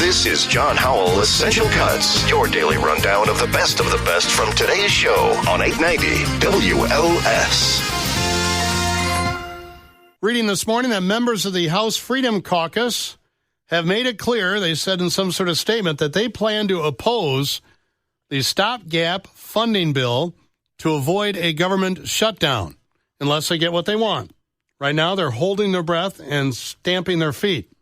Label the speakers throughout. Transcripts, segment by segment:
Speaker 1: This is John Howell Essential Cuts, your daily rundown of the best from today's show on 890 WLS.
Speaker 2: Reading this morning that members of the House Freedom Caucus have made it clear, they said in some sort of statement, that they plan to oppose the stopgap funding bill to avoid a government shutdown unless they get what they want. Right now, they're holding their breath and stamping their feet.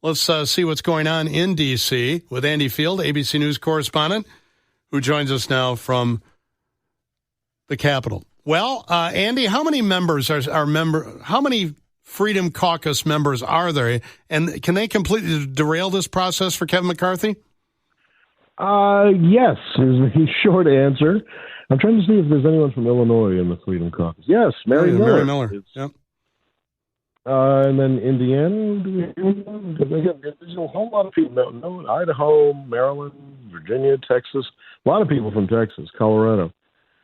Speaker 2: Let's see what's going on in D.C. with Andy Field, ABC News correspondent, who joins us now from the Capitol. Well, Andy, how many members how many Freedom Caucus members are there, and can they completely derail this process for Kevin McCarthy?
Speaker 3: Yes, is the short answer. I'm trying to see if there's anyone from Illinois in the Freedom Caucus. Yes, Mary Miller.
Speaker 2: Yep.
Speaker 3: And then Indiana, there's a whole lot of people. No, Idaho, Maryland, Virginia, Texas. A lot of people from Texas, Colorado.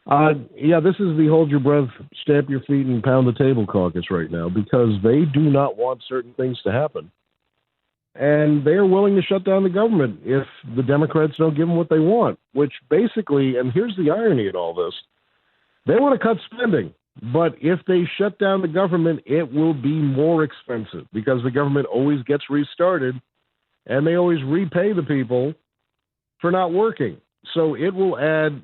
Speaker 3: This is the hold your breath, stamp your feet, and pound the table caucus right now because they do not want certain things to happen. And they are willing to shut down the government if the Democrats don't give them what they want, which basically, and here's the irony in all this, they want to cut spending. But if they shut down the government, it will be more expensive because the government always gets restarted and they always repay the people for not working. So it will add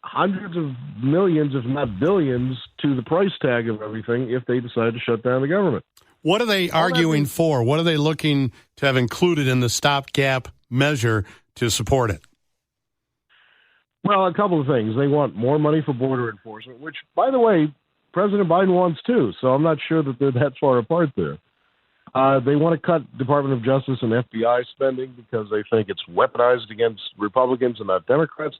Speaker 3: hundreds of millions, if not billions, to the price tag of everything if they decide to shut down the government.
Speaker 2: What are they arguing for? What are they looking to have included in the stopgap measure to support it?
Speaker 3: Well, a couple of things. They want more money for border enforcement, which, by the way, President Biden wants too, so I'm not sure that they're that far apart there. They want to cut Department of Justice and FBI spending because they think it's weaponized against Republicans and not Democrats.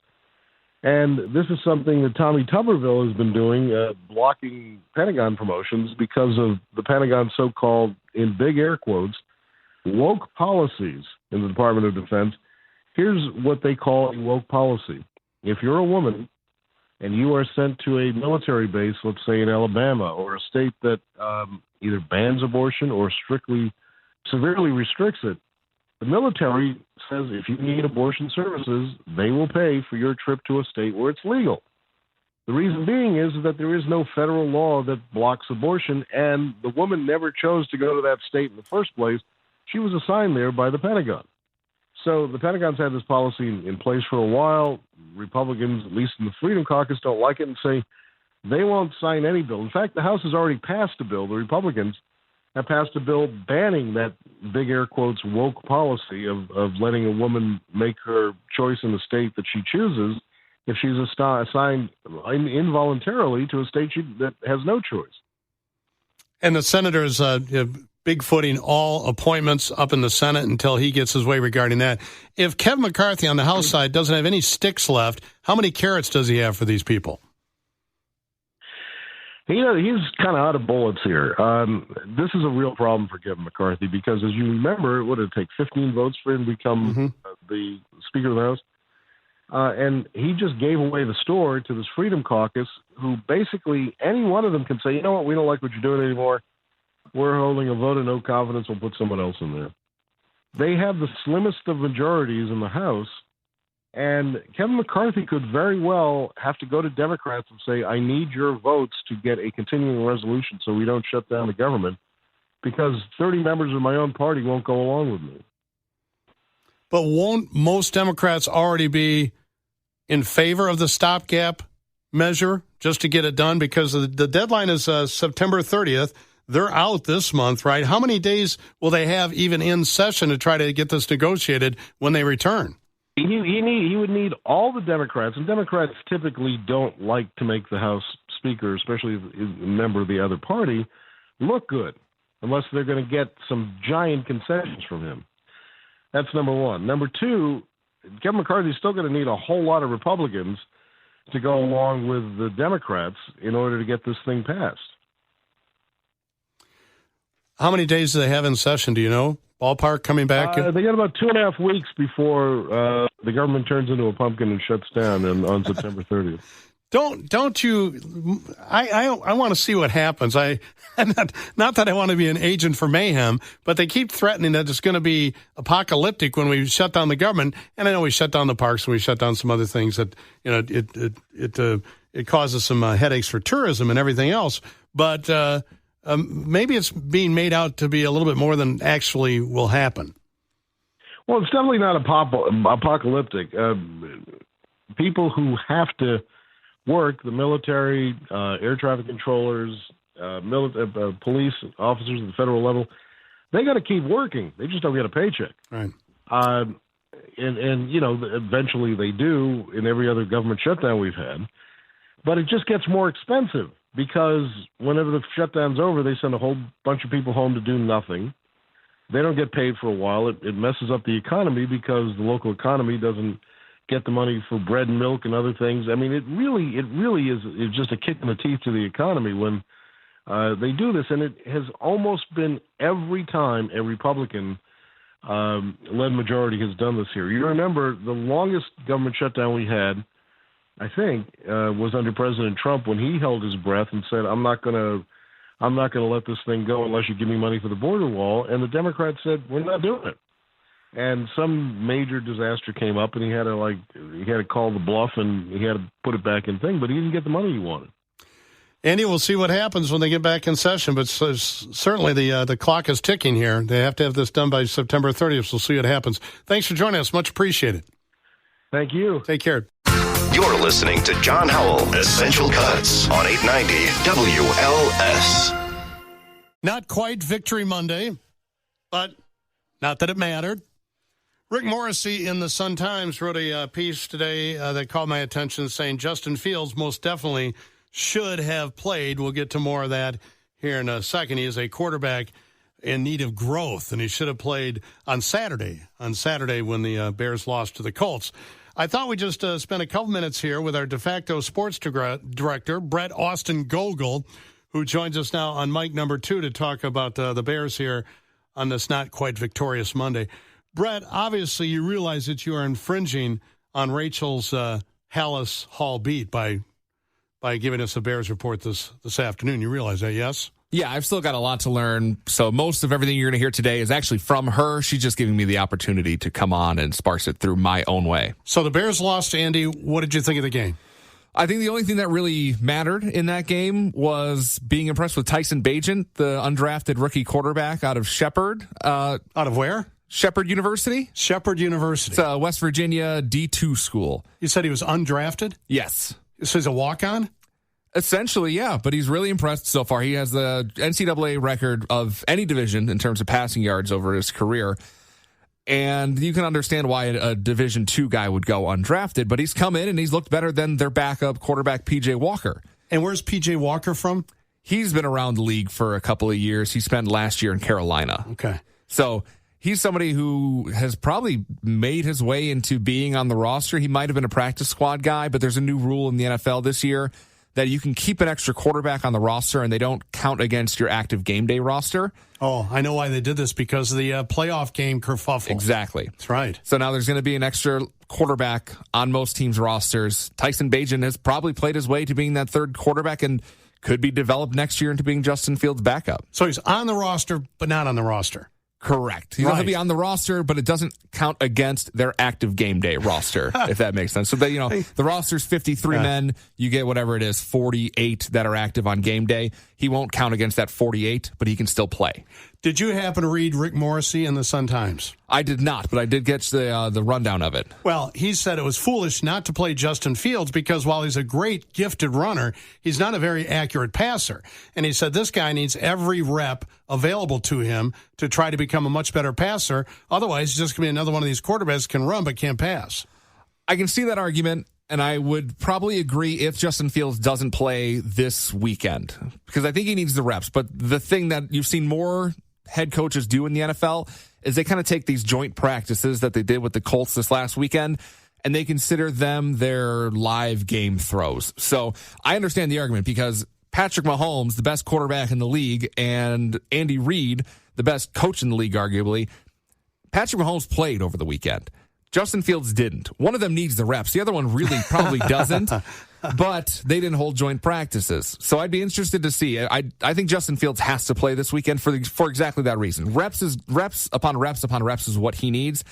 Speaker 3: And this is something that Tommy Tuberville has been doing, blocking Pentagon promotions because of the Pentagon's so-called, in big air quotes, woke policies in the Department of Defense. Here's what they call a woke policy. If you're a woman and you are sent to a military base, let's say in Alabama, or a state that either bans abortion or severely restricts it, the military says if you need abortion services, they will pay for your trip to a state where it's legal. The reason being is that there is no federal law that blocks abortion, and the woman never chose to go to that state in the first place. She was assigned there by the Pentagon. So the Pentagon's had this policy in place for a while. Republicans, at least in the Freedom Caucus, don't like it and say they won't sign any bill. In fact, the House has already passed a bill. The Republicans have passed a bill banning that big air quotes woke policy of letting a woman make her choice in the state that she chooses if she's assigned involuntarily to a state that has no choice.
Speaker 2: And the senators bigfooting all appointments up in the Senate until he gets his way regarding that. If Kevin McCarthy on the House side doesn't have any sticks left, how many carrots does he have for these people?
Speaker 3: He's kind of out of bullets here. This is a real problem for Kevin McCarthy because, as you remember, what did it take, 15 votes for him to become the Speaker of the House? And he just gave away the store to this Freedom Caucus, who basically any one of them can say, you know what, we don't like what you're doing anymore. We're holding a vote of no confidence. We'll put someone else in there. They have the slimmest of majorities in the House, and Kevin McCarthy could very well have to go to Democrats and say, I need your votes to get a continuing resolution so we don't shut down the government, because 30 members of my own party won't go along with me.
Speaker 2: But won't most Democrats already be in favor of the stopgap measure just to get it done? Because the deadline is September 30th. They're out this month, right? How many days will they have even in session to try to get this negotiated when they return?
Speaker 3: He would need all the Democrats, and Democrats typically don't like to make the House Speaker, especially a member of the other party, look good, unless they're going to get some giant concessions from him. That's number one. Number two, Kevin McCarthy's still going to need a whole lot of Republicans to go along with the Democrats in order to get this thing passed.
Speaker 2: How many days do they have in session? Do you know? Ballpark coming back?
Speaker 3: They got about 2.5 weeks before the government turns into a pumpkin and shuts down on September 30th.
Speaker 2: Don't you? I want to see what happens. Not that I want to be an agent for mayhem, but they keep threatening that it's going to be apocalyptic when we shut down the government. And I know we shut down the parks and we shut down some other things that it causes some headaches for tourism and everything else. But maybe it's being made out to be a little bit more than actually will happen.
Speaker 3: Well, it's definitely not apocalyptic. People who have to work, the military, air traffic controllers, police officers at the federal level, they got to keep working. They just don't get a paycheck.
Speaker 2: Right.
Speaker 3: And eventually they do in every other government shutdown we've had. But it just gets more expensive because whenever the shutdown's over, they send a whole bunch of people home to do nothing. They don't get paid for a while. It messes up the economy because the local economy doesn't get the money for bread and milk and other things. I mean, it really is just a kick in the teeth to the economy when they do this. And it has almost been every time a Republican led majority has done this here. You remember the longest government shutdown we had, I think, was under President Trump when he held his breath and said, I'm not going to let this thing go unless you give me money for the border wall. And the Democrats said, we're not doing it. And some major disaster came up, and he had to call the bluff, and he had to put it back in thing, but he didn't get the money he wanted.
Speaker 2: Andy, we'll see what happens when they get back in session, but certainly the clock is ticking here. They have to have this done by September 30th, so we'll see what happens. Thanks for joining us. Much appreciated.
Speaker 3: Thank you.
Speaker 2: Take care.
Speaker 1: You're listening to John Howell, Essential Cuts on 890 WLS.
Speaker 2: Not quite Victory Monday, but not that it mattered. Rick Morrissey in the Sun-Times wrote a piece today that caught my attention saying Justin Fields most definitely should have played. We'll get to more of that here in a second. He is a quarterback in need of growth, and he should have played on Saturday when the Bears lost to the Colts. I thought we'd just spend a couple minutes here with our Defacto Sports Director, Bret Gogoel, who joins us now on mic number 2 to talk about the Bears here on this not quite victorious Monday. Bret, obviously you realize that you are infringing on Rachel's Hallis Hall beat by giving us a Bears report this afternoon. You realize that, yes?
Speaker 4: Yeah, I've still got a lot to learn. So most of everything you're going to hear today is actually from her. She's just giving me the opportunity to come on and sparse it through my own way.
Speaker 2: So the Bears lost, Andy. What did you think of the game?
Speaker 4: I think the only thing that really mattered in that game was being impressed with Tyson Bagent, the undrafted rookie quarterback out of Shepherd.
Speaker 2: Out of where?
Speaker 4: Shepherd University.
Speaker 2: Shepherd University.
Speaker 4: It's a West Virginia D2 school.
Speaker 2: You said he was undrafted?
Speaker 4: Yes.
Speaker 2: So he's a walk-on?
Speaker 4: Essentially, yeah, but he's really impressed so far. He has the NCAA record of any division in terms of passing yards over his career. And you can understand why a Division II guy would go undrafted, but he's come in and he's looked better than their backup quarterback, P.J. Walker.
Speaker 2: And where's P.J. Walker from?
Speaker 4: He's been around the league for a couple of years. He spent last year in Carolina.
Speaker 2: Okay.
Speaker 4: So he's somebody who has probably made his way into being on the roster. He might have been a practice squad guy, but there's a new rule in the NFL this year that you can keep an extra quarterback on the roster and they don't count against your active game day roster.
Speaker 2: Oh, I know why they did this, because of the playoff game kerfuffle.
Speaker 4: Exactly.
Speaker 2: That's right.
Speaker 4: So now there's going to be an extra quarterback on most teams' rosters. Tyson Bagent has probably played his way to being that third quarterback and could be developed next year into being Justin Fields' backup.
Speaker 2: So he's on the roster, but not on the roster.
Speaker 4: Correct. He's going to be on the roster, but it doesn't count against their active game day roster, if that makes sense. So that, the roster's 53 men. You get whatever it is, 48 that are active on game day. He won't count against that 48, but he can still play.
Speaker 2: Did you happen to read Rick Morrissey in the Sun-Times?
Speaker 4: I did not, but I did get the rundown of it.
Speaker 2: Well, he said it was foolish not to play Justin Fields because while he's a great, gifted runner, he's not a very accurate passer. And he said this guy needs every rep available to him to try to become a much better passer. Otherwise, he's just going to be another one of these quarterbacks can run but can't pass.
Speaker 4: I can see that argument, and I would probably agree if Justin Fields doesn't play this weekend, because I think he needs the reps. But the thing that you've seen more head coaches do in the NFL is they kind of take these joint practices that they did with the Colts this last weekend, and they consider them their live game throws. So I understand the argument, because Patrick Mahomes, the best quarterback in the league, and Andy Reid, the best coach in the league, arguably, Patrick Mahomes played over the weekend. Justin Fields didn't. One of them needs the reps. The other one really probably doesn't. But they didn't hold joint practices. So I'd be interested to see. I think Justin Fields has to play this weekend for exactly that reason. Reps upon reps upon reps is what he needs.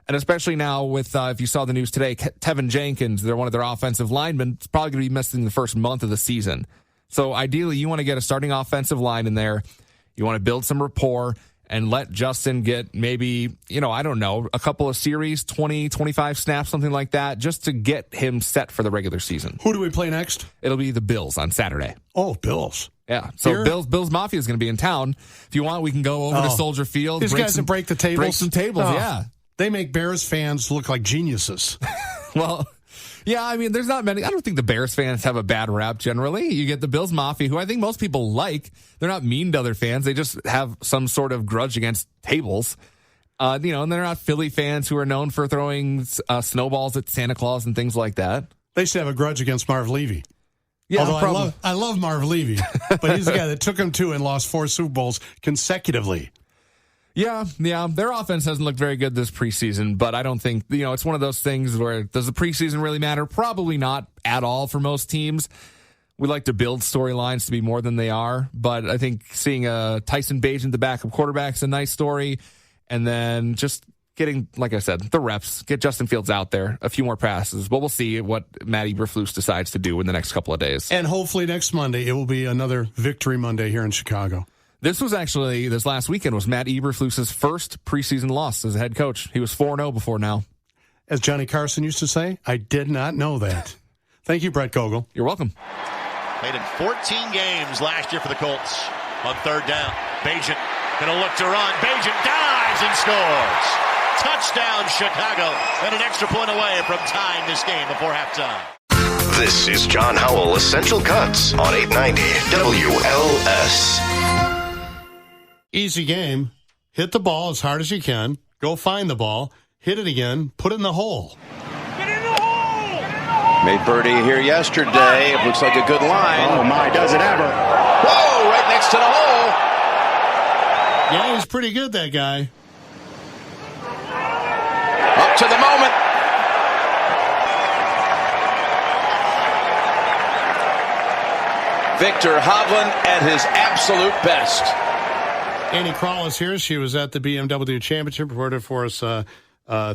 Speaker 4: And especially now with, if you saw the news today, Tevin Jenkins, they're one of their offensive linemen, it's probably going to be missing the first month of the season. So ideally, you want to get a starting offensive line in there. You want to build some rapport and let Justin get maybe, I don't know, a couple of series, 20, 25 snaps, something like that, just to get him set for the regular season.
Speaker 2: Who do we play next?
Speaker 4: It'll be the Bills on Saturday.
Speaker 2: Oh, Bills.
Speaker 4: Yeah. So Bills Mafia is going to be in town. If you want, we can go over to Soldier Field.
Speaker 2: These guys that break the tables?
Speaker 4: Break some tables, yeah.
Speaker 2: They make Bears fans look like geniuses.
Speaker 4: Well, yeah, I mean, there's not many. I don't think the Bears fans have a bad rap generally. You get the Bills Mafia, who I think most people like. They're not mean to other fans. They just have some sort of grudge against tables. And they're not Philly fans who are known for throwing snowballs at Santa Claus and things like that.
Speaker 2: They should have a grudge against Marv Levy.
Speaker 4: Yeah,
Speaker 2: although I love Marv Levy, but he's the guy that took him to and lost 4 Super Bowls consecutively.
Speaker 4: Yeah. Their offense hasn't looked very good this preseason, but I don't think, it's one of those things where does the preseason really matter? Probably not at all for most teams. We like to build storylines to be more than they are, but I think seeing Tyson Bagent, the backup quarterback, is a nice story. And then just getting, like I said, the reps, get Justin Fields out there, a few more passes. But we'll see what Matt Eberflus decides to do in the next couple of days.
Speaker 2: And hopefully next Monday, it will be another Victory Monday here in Chicago.
Speaker 4: This last weekend was Matt Eberflus's first preseason loss as a head coach. He was 4-0 before now.
Speaker 2: As Johnny Carson used to say, I did not know that. Thank you, Bret Gogoel.
Speaker 4: You're welcome.
Speaker 5: Played in 14 games last year for the Colts. On third down, Bagent going to look to run. Bagent dives and scores. Touchdown, Chicago. And an extra point away from tying this game before halftime.
Speaker 1: This is John Howell Essential Cuts on 890 WLS.
Speaker 2: Easy game. Hit the ball as hard as you can. Go find the ball. Hit it again. Put it in the hole.
Speaker 5: Get in the hole!
Speaker 6: Made birdie here yesterday. It looks like a good line.
Speaker 7: Oh, my, does it ever.
Speaker 6: Whoa, right next to the hole.
Speaker 2: Yeah, he's pretty good, that guy.
Speaker 6: Up to the moment. Victor Hovland at his absolute best.
Speaker 2: Annie Krall is here. She was at the BMW Championship, reported for us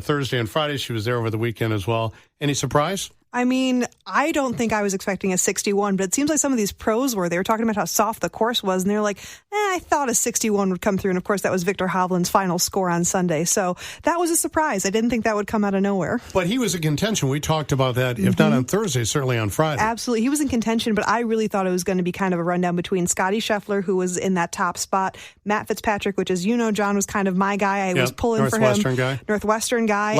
Speaker 2: Thursday and Friday. She was there over the weekend as well. Any surprise?
Speaker 8: I mean, I don't think I was expecting a 61, but it seems like some of these pros were. They were talking about how soft the course was, and they were like, I thought a 61 would come through. And, of course, that was Victor Hovland's final score on Sunday. So that was a surprise. I didn't think that would come out of nowhere.
Speaker 2: But he was in contention. We talked about that, if not on Thursday, certainly on Friday.
Speaker 8: Absolutely. He was in contention, but I really thought it was going to be kind of a rundown between Scotty Scheffler, who was in that top spot, Matt Fitzpatrick, which, as you know, John, was kind of my guy. I was pulling for him. Northwestern guy.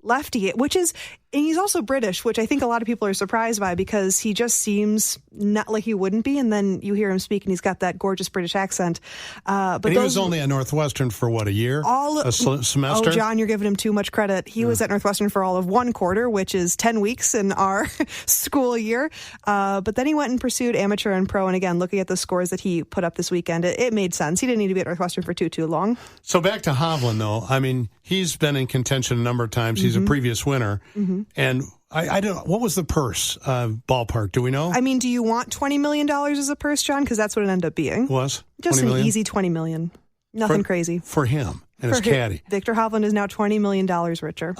Speaker 8: Lefty, which is, and he's also British, which I think a lot of people are surprised by because he just seems not like he wouldn't be. And then you hear him speak and he's got that gorgeous British accent.
Speaker 2: But he was only at Northwestern for what, a year? A semester?
Speaker 8: Oh, John, you're giving him too much credit. He was at Northwestern for all of 1 quarter, which is 10 weeks in our school year. But then he went and pursued amateur and pro. And again, looking at the scores that he put up this weekend, it made sense. He didn't need to be at Northwestern for too long.
Speaker 2: So back to Hovland, though. I mean, he's been in contention a number of times. He's a previous winner. And I don't know. What was the purse ballpark? Do we know?
Speaker 8: I mean, do you want $20 million as a purse, John? Because that's what it ended up being.
Speaker 2: Was?
Speaker 8: Just an easy $20 million. Nothing crazy.
Speaker 2: For him and his caddy.
Speaker 8: Victor Hovland is now $20 million richer.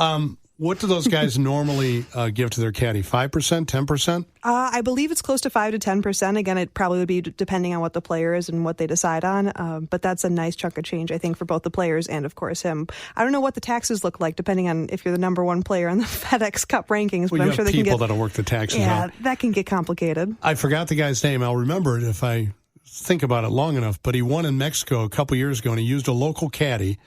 Speaker 2: What do those guys normally give to their caddy? 5%, 10%?
Speaker 8: I believe it's close to 5 to 10%. Again, it probably would be depending on what the player is and what they decide on. But that's a nice chunk of change, I think, for both the players and, of course, him. I don't know what the taxes look like, depending on if you're the number 1 player on the FedEx Cup rankings.
Speaker 2: Well,
Speaker 8: but I'm
Speaker 2: you
Speaker 8: sure
Speaker 2: have
Speaker 8: they can
Speaker 2: people
Speaker 8: get
Speaker 2: that'll work the taxes
Speaker 8: Yeah,
Speaker 2: out.
Speaker 8: that can get complicated.
Speaker 2: I forgot the guy's name. I'll remember it if I think about it long enough. But he won in Mexico a couple years ago, and he used a local caddy,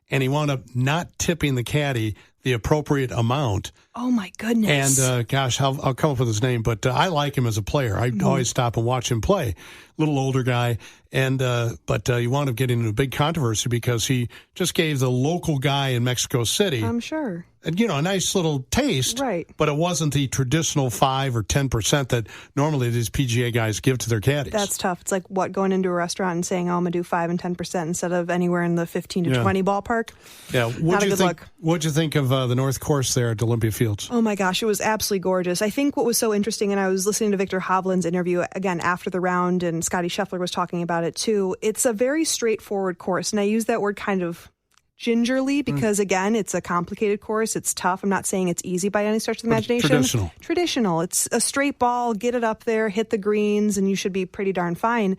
Speaker 2: and he wound up not tipping the caddy the appropriate amount.
Speaker 8: Oh, my goodness.
Speaker 2: And, gosh, I'll come up with his name, but I like him as a player. I always stop and watch him play. Little older guy, and but he wound up getting into a big controversy because he just gave the local guy in Mexico City,
Speaker 8: I'm sure,
Speaker 2: a nice little taste,
Speaker 8: right?
Speaker 2: But it wasn't the traditional 5 or 10% that normally these PGA guys give to their caddies.
Speaker 8: That's tough. It's like going into a restaurant and saying, "Oh, I'm gonna do 5 and 10% instead of anywhere in the 15 to 20 ballpark."
Speaker 2: Yeah. What'd you think of the North Course there at Olympia Fields?
Speaker 8: Oh my gosh, it was absolutely gorgeous. I think what was so interesting, and I was listening to Viktor Hovland's interview again after the round, and Scotty Scheffler was talking about it too. It's a very straightforward course, and I use that word kind of gingerly because, again, it's a complicated course. It's tough. I'm not saying it's easy by any stretch of the imagination. Traditional. It's a straight ball, get it up there, hit the greens, and you should be pretty darn fine.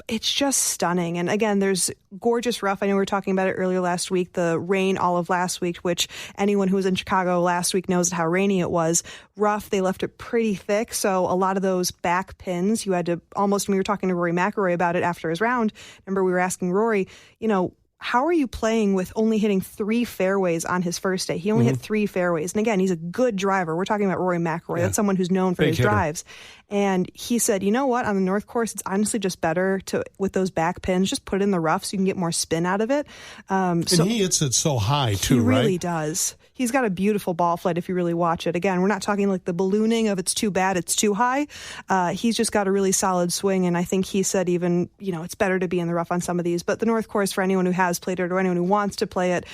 Speaker 8: It's just stunning. And again, there's gorgeous rough. I know we were talking about it earlier last week, the rain all of last week, which anyone who was in Chicago last week knows how rainy it was. Rough, they left it pretty thick. So a lot of those back pins, you had to almost, when we were talking to Rory McIlroy about it after his round, remember we were asking Rory, how are you playing with only hitting 3 fairways on his first day? He only hit 3 fairways. And again, he's a good driver. We're talking about Rory McIlroy. That's someone who's known for his drives. And he said, you know what? On the North Course, it's honestly just better to, with those back pins, just put it in the rough so you can get more spin out of it.
Speaker 2: And he hits it so high, too,
Speaker 8: right?
Speaker 2: He
Speaker 8: really does. He's got a beautiful ball flight if you really watch it. Again, we're not talking like the ballooning of it's too bad, it's too high. He's just got a really solid swing, and I think he said even, it's better to be in the rough on some of these. But the North Course, for anyone who has played it or anyone who wants to play it,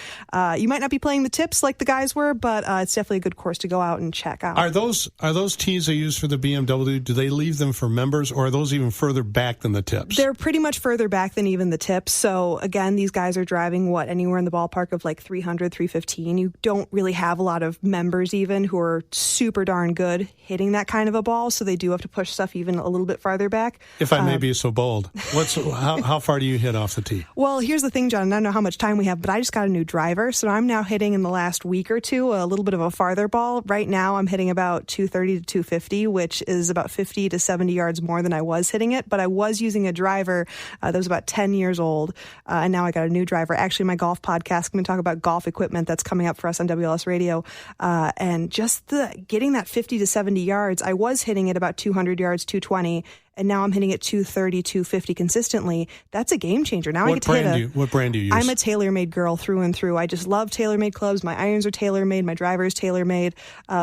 Speaker 8: you might not be playing the tips like the guys were, but it's definitely a good course to go out and check out.
Speaker 2: Are those tees they use for the BMW, do they leave them for members, or are those even further back than the tips?
Speaker 8: They're pretty much further back than even the tips. So again, these guys are driving anywhere in the ballpark of like 300, 315. You don't really have a lot of members even who are super darn good hitting that kind of a ball, so they do have to push stuff even a little bit farther back.
Speaker 2: If I may be so bold, how far do you hit off the tee?
Speaker 8: Well, here's the thing, John, and I don't know how much time we have, but I just got a new driver, so I'm now hitting in the last week or two a little bit of a farther ball. Right now I'm hitting about 230 to 250, which is about 50 to 70 yards more than I was hitting it, but I was using a driver that was about 10 years old, and now I got a new driver. Actually, my golf podcast, I'm going to talk about golf equipment that's coming up for us on WLS Radio. And just getting that 50 to 70 yards, I was hitting it about 200 yards, 220, and now I'm hitting it 230, 250 consistently. That's a game changer. Now I get to hit
Speaker 2: what brand do you use?
Speaker 8: I'm a TaylorMade girl through and through. I just love TaylorMade clubs. My irons are TaylorMade. My driver is TaylorMade.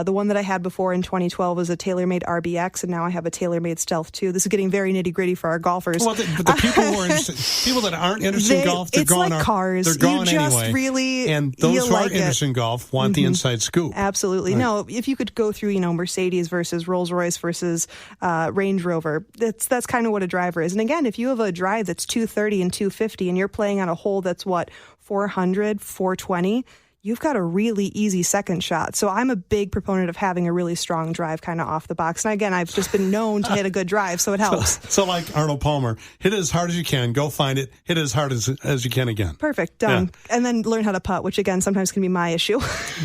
Speaker 8: The one that I had before in 2012 was a TaylorMade RBX, and now I have a TaylorMade Stealth 2. This is getting very nitty-gritty for our golfers.
Speaker 2: Well, but the people who are interested, people that aren't interested in golf, they're gone.
Speaker 8: It's like cars.
Speaker 2: They're gone
Speaker 8: you just
Speaker 2: anyway.
Speaker 8: Really,
Speaker 2: and those who
Speaker 8: like
Speaker 2: are interested in golf want the inside scoop.
Speaker 8: Absolutely. Right. No, if you could go through, Mercedes versus Rolls-Royce versus Range Rover, that's kind of what a driver is. And again, if you have a drive that's 230 and 250 and you're playing on a hole that's 400, 420, you've got a really easy second shot. So I'm a big proponent of having a really strong drive kind of off the box. And again, I've just been known to hit a good drive, so it helps.
Speaker 2: So like Arnold Palmer, hit it as hard as you can, go find it, hit it as hard as you can again.
Speaker 8: Perfect, done. Yeah. And then learn how to putt, which again, sometimes can be my issue.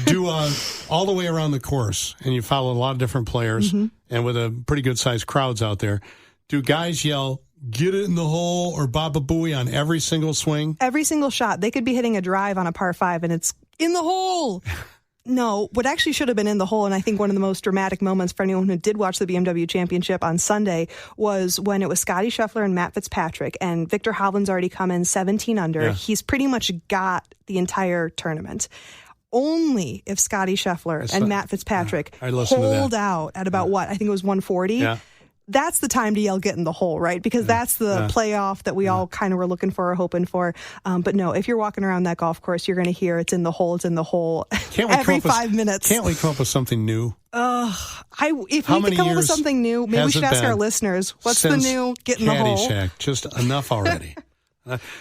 Speaker 2: Do all the way around the course, and you follow a lot of different players, and with a pretty good sized crowds out there, do guys yell, get it in the hole, or Baba Booey on every single swing?
Speaker 8: Every single shot. They could be hitting a drive on a par 5 and it's in the hole. No, what actually should have been in the hole, and I think one of the most dramatic moments for anyone who did watch the BMW Championship on Sunday was when it was Scotty Scheffler and Matt Fitzpatrick, and Viktor Hovland's already come in 17 under. Yeah. He's pretty much got the entire tournament. Only if Scotty Scheffler and Matt Fitzpatrick hold out at about I think it was 140. Yeah. That's the time to yell, get in the hole, right? Because that's the playoff that we all kind of were looking for or hoping for. But no, if you're walking around that golf course, you're going to hear it's in the hole, it's in the hole every 5 minutes.
Speaker 2: Can't we come up with something new?
Speaker 8: If we could come up with something new, maybe we should ask our listeners, what's the new get in the hole?
Speaker 2: Caddyshack, just enough already.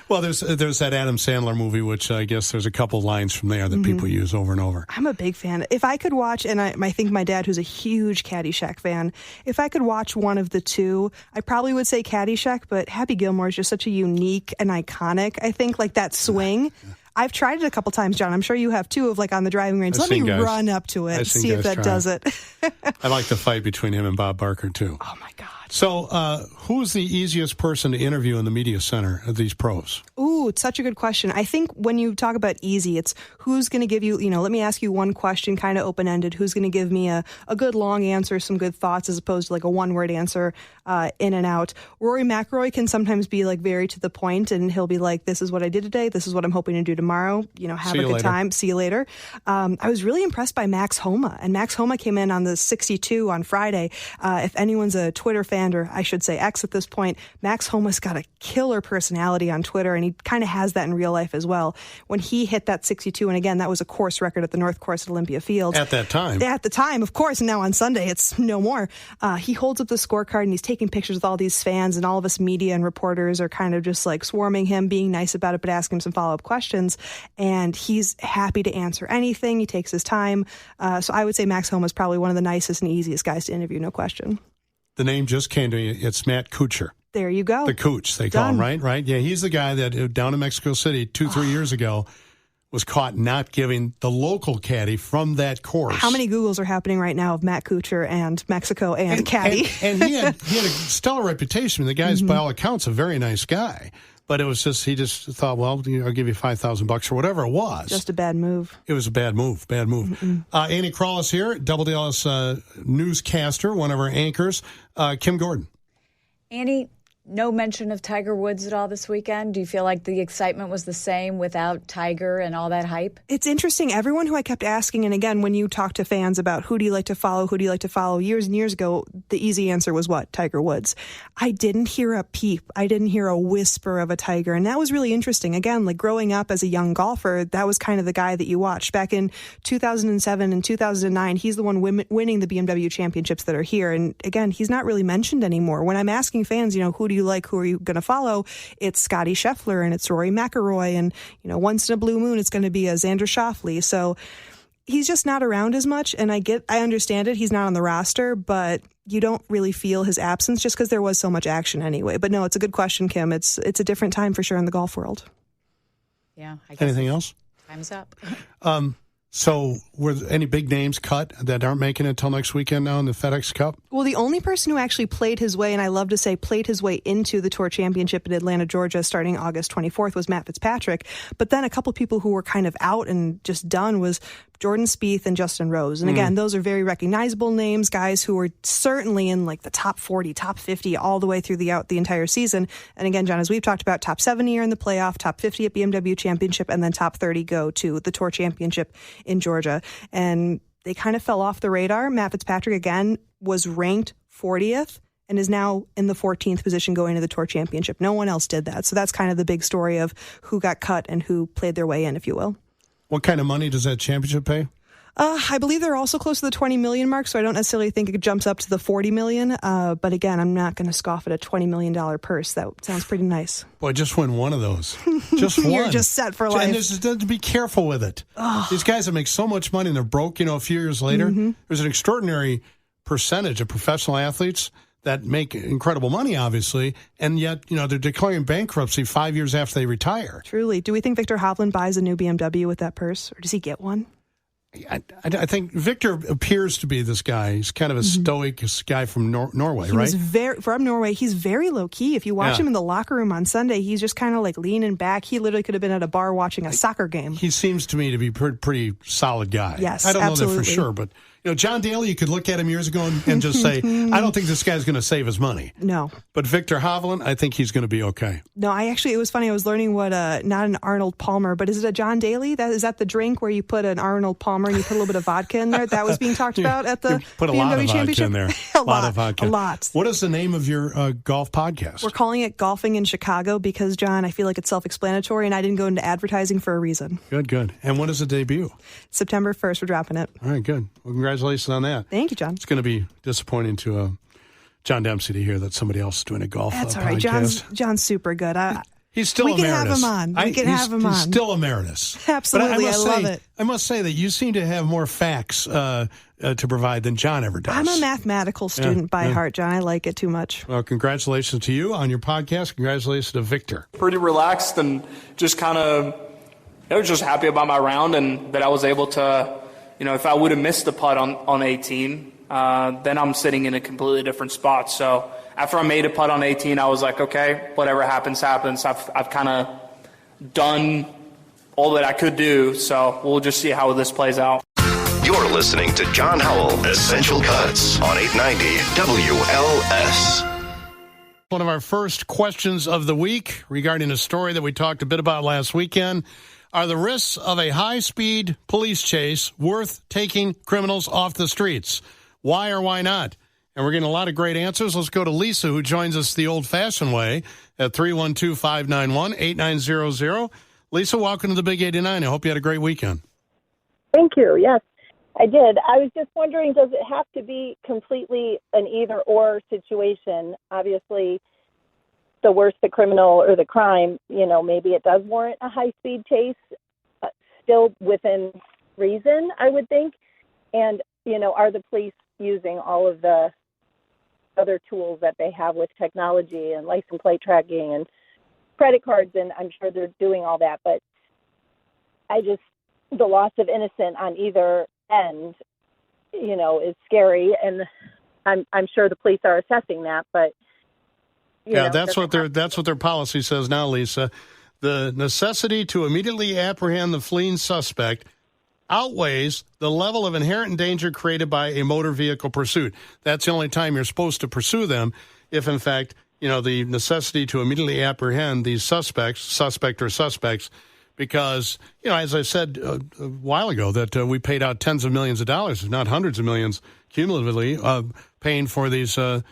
Speaker 2: Well, there's that Adam Sandler movie, which I guess there's a couple lines from there that people use over and over.
Speaker 8: I'm a big fan. If I could watch, and I think my dad, who's a huge Caddyshack fan, if I could watch one of the two, I probably would say Caddyshack, but Happy Gilmore is just such a unique and iconic, I think, like that swing. I've tried it a couple times, John. I'm sure you have too, of like on the driving range. Let me run up to it, see if that does it.
Speaker 2: I like the fight between him and Bob Barker too.
Speaker 8: Oh my God.
Speaker 2: So who's the easiest person to interview in the media center of these pros?
Speaker 8: Ooh, it's such a good question. I think when you talk about easy, it's who's going to give you, let me ask you one question, kind of open-ended. Who's going to give me a good long answer, some good thoughts, as opposed to like a one-word answer in and out. Rory McIlroy can sometimes be like very to the point, and he'll be like, this is what I did today. This is what I'm hoping to do tomorrow. Have a good time. See you later. I was really impressed by Max Homa, and Max Homa came in on the 62 on Friday. If anyone's a Twitter fan, Xander, I should say X at this point. Max Homa's got a killer personality on Twitter, and he kind of has that in real life as well. When he hit that 62, and again, that was a course record at the North Course at Olympia Fields.
Speaker 2: At that time.
Speaker 8: At the time, of course, and now on Sunday, it's no more. He holds up the scorecard, and he's taking pictures with all these fans, and all of us media and reporters are kind of just like swarming him, being nice about it, but asking him some follow-up questions. And he's happy to answer anything. He takes his time. So I would say Max Homa is probably one of the nicest and easiest guys to interview, no question.
Speaker 2: The name just came to me. It's Matt Kuchar.
Speaker 8: There you go.
Speaker 2: The Cooch, they call him, right? Right? Yeah, he's the guy that down in Mexico City 2-3 years ago was caught not giving the local caddy from that course.
Speaker 8: How many Googles are happening right now of Matt Kuchar and Mexico and caddy?
Speaker 2: And he had a stellar reputation. The guy's, by all accounts, a very nice guy. But it was just, he just thought, well, I'll give you $5,000 or whatever it was.
Speaker 8: Just a bad move.
Speaker 2: It was a bad move. Andy Krall is here, WLS newscaster, one of our anchors. Kim Gordon.
Speaker 7: Andy, no mention of Tiger Woods at all this weekend. Do you feel like the excitement was the same without Tiger and all that hype?
Speaker 8: It's interesting. Everyone who I kept asking, and again, when you talk to fans about who do you like to follow, years and years ago, the easy answer was what? Tiger Woods. I didn't hear a peep. I didn't hear a whisper of a Tiger. And that was really interesting. Again, like growing up as a young golfer, that was kind of the guy that you watched. Back in 2007 and 2009, he's the one winning the BMW Championships that are here. And again, he's not really mentioned anymore. When I'm asking fans, who do you like? Who are you going to follow? It's Scotty Scheffler and it's Rory McIlroy. And, once in a blue moon, it's going to be a Xander Schauffele. So he's just not around as much. And I understand it. He's not on the roster, but you don't really feel his absence just because there was so much action anyway. But no, it's a good question, Kim. It's a different time for sure in the golf world.
Speaker 7: Yeah. I guess
Speaker 2: anything else?
Speaker 7: Time's up.
Speaker 2: So were any big names cut that aren't making it until next weekend now in the FedEx Cup?
Speaker 8: Well, the only person who actually played his way, and I love to say played his way into the Tour Championship in Atlanta, Georgia, starting August 24th was Matt Fitzpatrick. But then a couple people who were kind of out and just done was Jordan Spieth and Justin Rose. And again, those are very recognizable names, guys who were certainly in like the top 40, top 50 all the way through the entire season. And again, John, as we've talked about, top 70 are in the playoff, top 50 at BMW Championship, and then top 30 go to the Tour Championship in Georgia. And they kind of fell off the radar. Matt Fitzpatrick, again, was ranked 40th and is now in the 14th position going to the Tour Championship. No one else did that. So that's kind of the big story of who got cut and who played their way in, if you will.
Speaker 2: What kind of money does that championship pay?
Speaker 8: I believe they're also close to the 20 million mark, so I don't necessarily think it jumps up to the 40 million. But again, I'm not going to scoff at a $20 million purse. That sounds pretty nice.
Speaker 2: Boy, just win one of those. Just one.
Speaker 8: You're just set for life.
Speaker 2: And just be careful with it. These guys that make so much money and they're broke, a few years later. There's an extraordinary percentage of professional athletes that make incredible money, obviously, and yet, they're declaring bankruptcy 5 years after they retire.
Speaker 8: Truly. Do we think Victor Hovland buys a new BMW with that purse, or does he get one?
Speaker 2: I think Victor appears to be this guy. He's kind of a stoic guy from Norway, right?
Speaker 8: From Norway. He's very low-key. If you watch him in the locker room on Sunday, he's just kind of like leaning back. He literally could have been at a bar watching a soccer game.
Speaker 2: He seems to me to be a pretty solid guy.
Speaker 8: Yes,
Speaker 2: I don't
Speaker 8: absolutely.
Speaker 2: know that for sure, but John Daly, you could look at him years ago and just say, I don't think this guy's going to save his money.
Speaker 8: No.
Speaker 2: But Victor Hovland, I think he's going to be okay.
Speaker 8: No, it was funny. I was learning what, not an Arnold Palmer, but is it a John Daly? Is that the drink where you put an Arnold Palmer and you put a little bit of vodka in there? That was being talked about at the
Speaker 2: put a
Speaker 8: BMW
Speaker 2: lot of
Speaker 8: Championship?
Speaker 2: Vodka in there.
Speaker 8: A lot of vodka. A lot.
Speaker 2: What is the name of your golf podcast?
Speaker 8: We're calling it Golfing in Chicago because, John, I feel like it's self-explanatory and I didn't go into advertising for a reason.
Speaker 2: Good. And when does it debut?
Speaker 8: September 1st, we're dropping it.
Speaker 2: All right, good. Well, congratulations on that.
Speaker 8: Thank you, John.
Speaker 2: It's going to be disappointing to John Dempsey to hear that somebody else is doing a golf
Speaker 8: That's
Speaker 2: podcast.
Speaker 8: all right. John's super good.
Speaker 2: He's still
Speaker 8: we
Speaker 2: emeritus.
Speaker 8: We can have him on.
Speaker 2: He's still emeritus.
Speaker 8: Absolutely. I love it.
Speaker 2: I must say that you seem to have more facts to provide than John ever does.
Speaker 8: I'm a mathematical student by heart, John. I like it too much.
Speaker 2: Well, congratulations to you on your podcast. Congratulations to Victor.
Speaker 9: Pretty relaxed and just kind of just happy about my round and that I was able to, if I would have missed the putt on 18, then I'm sitting in a completely different spot. So after I made a putt on 18, I was like, okay, whatever happens, happens. I've kind of done all that I could do. So we'll just see how this plays out.
Speaker 1: You're listening to John Howell, Essential Cuts on 890 WLS.
Speaker 2: One of our first questions of the week regarding a story that we talked a bit about last weekend. Are the risks of a high-speed police chase worth taking criminals off the streets? Why or why not? And we're getting a lot of great answers. Let's go to Lisa, who joins us the old-fashioned way at 312-591-8900. Lisa, welcome to the Big 89. I hope you had a great weekend.
Speaker 10: Thank you. Yes, I did. I was just wondering, does it have to be completely an either-or situation? Obviously, the worse the criminal or the crime, maybe it does warrant a high-speed chase, still within reason, I would think. And, are the police using all of the other tools that they have with technology and license plate tracking and credit cards? And I'm sure they're doing all that. But the loss of innocent on either end, is scary. And I'm sure the police are assessing that. But,
Speaker 2: that's what their policy says now, Lisa. The necessity to immediately apprehend the fleeing suspect outweighs the level of inherent danger created by a motor vehicle pursuit. That's the only time you're supposed to pursue them if, in fact, the necessity to immediately apprehend these suspects, because, as I said a while ago, that we paid out tens of millions of dollars, if not hundreds of millions cumulatively, paying for these, the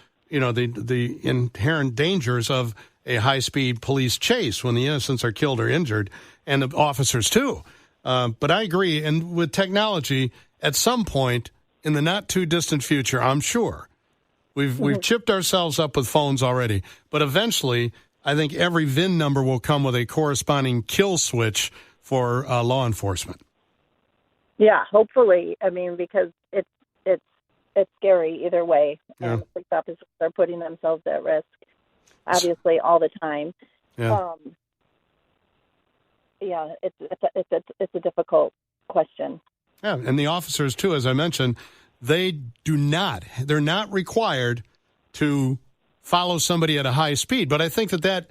Speaker 2: inherent dangers of a high-speed police chase when the innocents are killed or injured, and the officers too. But I agree, and with technology, at some point in the not-too-distant future, I'm sure, we've chipped ourselves up with phones already, but eventually I think every VIN number will come with a corresponding kill switch for law enforcement.
Speaker 10: Yeah, hopefully. I mean, because it's scary either way.
Speaker 2: Yeah.
Speaker 10: And the police officers are putting themselves at risk, obviously, all the time.
Speaker 2: Yeah.
Speaker 10: It's a difficult question.
Speaker 2: Yeah, and the officers, too, as I mentioned, they're not required to follow somebody at a high speed. But I think that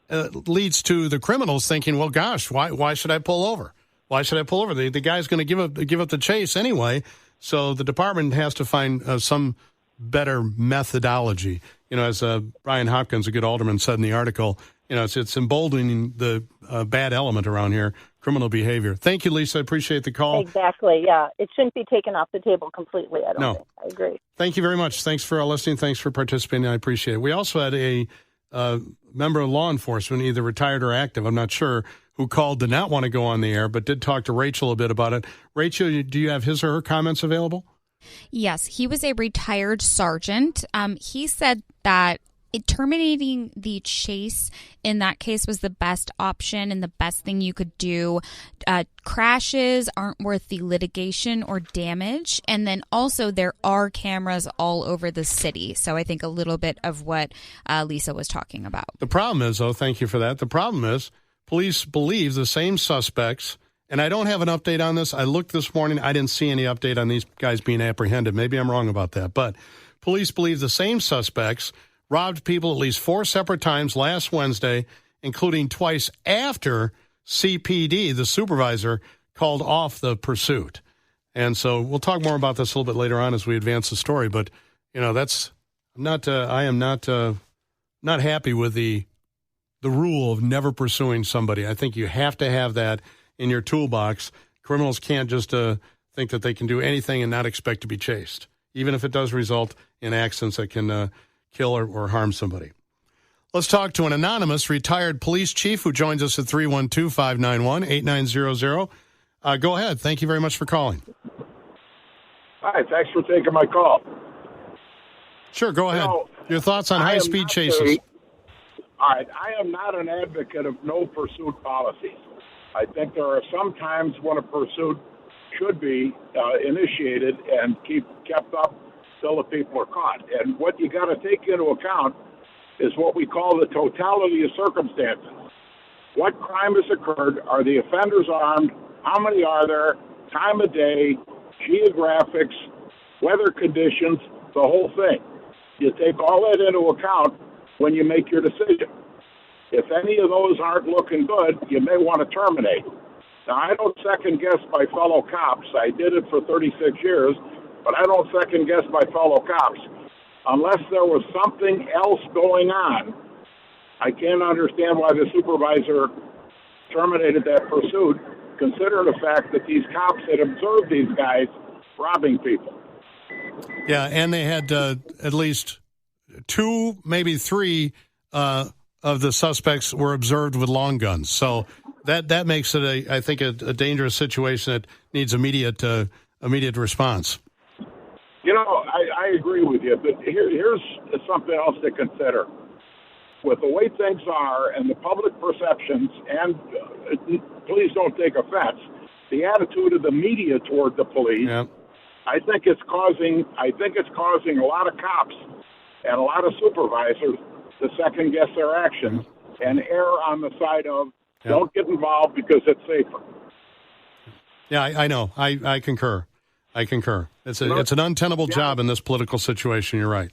Speaker 2: leads to the criminals thinking, well, gosh, why should I pull over? Why should I pull over? The guy's going to give up the chase anyway. So the department has to find some better methodology. As Brian Hopkins, a good alderman, said in the article, it's emboldening the bad element around here, criminal behavior. Thank you, Lisa. I appreciate the call.
Speaker 10: Exactly, yeah. It shouldn't be taken off the table completely, I don't think. I agree.
Speaker 2: Thank you very much. Thanks for listening. Thanks for participating. I appreciate it. We also had a member of law enforcement, either retired or active, I'm not sure, who called, did not want to go on the air, but did talk to Rachel a bit about it. Rachel, do you have his or her comments available?
Speaker 11: Yes, he was a retired sergeant. He said that terminating the chase in that case was the best option and the best thing you could do. Crashes aren't worth the litigation or damage. And then also there are cameras all over the city. So I think a little bit of what Lisa was talking about.
Speaker 2: The problem is, though, thank you for that. The problem is police believe the same suspects, and I don't have an update on this. I looked this morning. I didn't see any update on these guys being apprehended. Maybe I'm wrong about that. But police believe the same suspects robbed people at least 4 separate times last Wednesday, including twice after CPD, the supervisor, called off the pursuit. And so we'll talk more about this a little bit later on as we advance the story. But, I am not happy with the rule of never pursuing somebody. I think you have to have that in your toolbox. Criminals can't just think that they can do anything and not expect to be chased, even if it does result in accidents that can kill or harm somebody. Let's talk to an anonymous retired police chief who joins us at 312-591-8900. Go ahead. Thank you very much for calling.
Speaker 12: Hi, thanks for taking my call.
Speaker 2: Sure, go ahead. Your thoughts on high-speed chases.
Speaker 12: All right, I am not an advocate of no pursuit policies. I think there are some times when a pursuit should be initiated and kept up till the people are caught. And what you got to take into account is what we call the totality of circumstances. What crime has occurred? Are the offenders armed? How many are there? Time of day, geographics, weather conditions, the whole thing. You take all that into account when you make your decision. If any of those aren't looking good, you may want to terminate. Now, I don't second-guess my fellow cops. I did it for 36 years, but I don't second-guess my fellow cops. Unless there was something else going on, I can't understand why the supervisor terminated that pursuit, considering the fact that these cops had observed these guys robbing people.
Speaker 2: Yeah, and they had at least 2, maybe 3 of the suspects were observed with long guns. So that makes it, I think, a dangerous situation that needs immediate response.
Speaker 12: You know, I agree with you, but here's something else to consider. With the way things are and the public perceptions, and please don't take offense, the attitude of the media toward the police,
Speaker 2: yeah.
Speaker 12: I think it's causing a lot of cops and a lot of supervisors to second guess their actions and err on the side of don't get involved because it's safer.
Speaker 2: Yeah, I know. I concur. It's an untenable job in this political situation. You're right.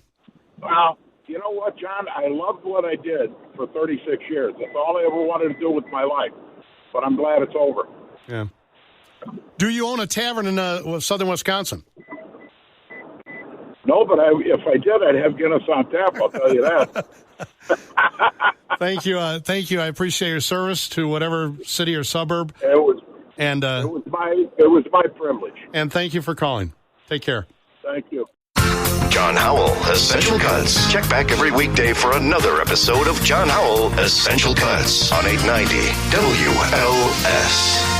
Speaker 12: Well, you know what, John? I loved what I did for 36 years. That's all I ever wanted to do with my life. But I'm glad it's over.
Speaker 2: Yeah. Do you own a tavern in southern Wisconsin?
Speaker 12: No, but if I did, I'd have Guinness on tap. I'll tell you that.
Speaker 2: Thank you. I appreciate your service to whatever city or suburb.
Speaker 12: It was my privilege.
Speaker 2: And thank you for calling. Take care.
Speaker 12: Thank you.
Speaker 1: John Howell, Essential Cuts. Check back every weekday for another episode of John Howell, Essential Cuts on 890 WLS.